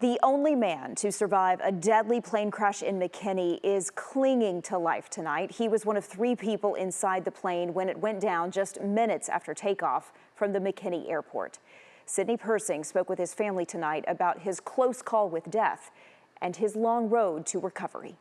The only man to survive a deadly plane crash in McKinney is clinging to life tonight. He was one of 3 people inside the plane when it went down just minutes after takeoff from the McKinney airport. Sidney Persing spoke with his family tonight about his close call with death and his long road to recovery.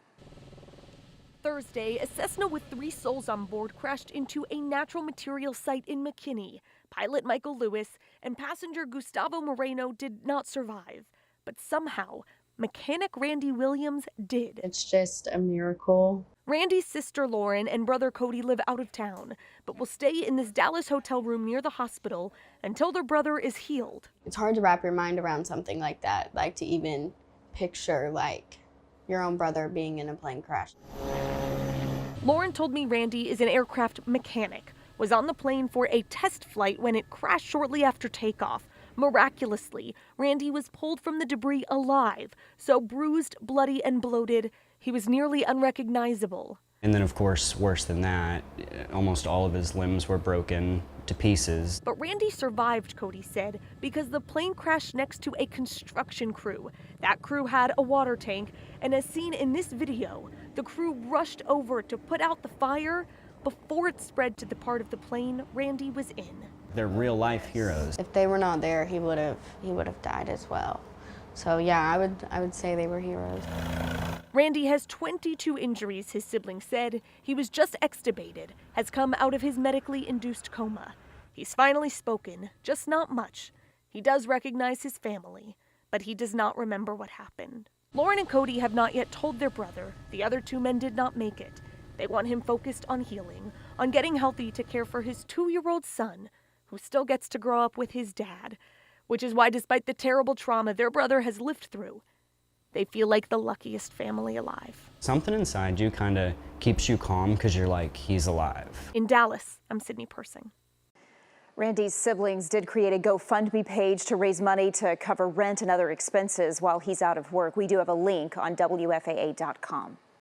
Thursday, a Cessna with 3 souls on board crashed into a natural materials site in McKinney. Pilot Michael Lewis and passenger Gustavo Moreno did not survive. But somehow, mechanic Randy Williams did. It's just a miracle. Randy's sister Lauren and brother Cody live out of town, but will stay in this Dallas hotel room near the hospital until their brother is healed. It's hard to wrap your mind around something like that, like to even picture like your own brother being in a plane crash. Lauren told me Randy is an aircraft mechanic, was on the plane for a test flight when it crashed shortly after takeoff. Miraculously, Randy was pulled from the debris alive, so bruised, bloody, and bloated, he was nearly unrecognizable. And then, of course, worse than that, almost all of his limbs were broken to pieces. But Randy survived, Cody said, because the plane crashed next to a construction crew. That crew had a water tank, and as seen in this video, the crew rushed over to put out the fire before it spread to the part of the plane Randy was in. They're real-life heroes. If they were not there, he would have died as well. So yeah, I would say they were heroes. Randy has 22 injuries, his siblings said. He was just extubated, has come out of his medically induced coma. He's finally spoken, just not much. He does recognize his family, but he does not remember what happened. Lauren and Cody have not yet told their brother. The other 2 men did not make it. They want him focused on healing, on getting healthy to care for his 2-year-old son, who still gets to grow up with his dad, which is why, despite the terrible trauma their brother has lived through, they feel like the luckiest family alive. Something inside you kind of keeps you calm because you're like, he's alive. In Dallas, I'm Sidney Persing. Randy's siblings did create a GoFundMe page to raise money to cover rent and other expenses while he's out of work. We do have a link on WFAA.com.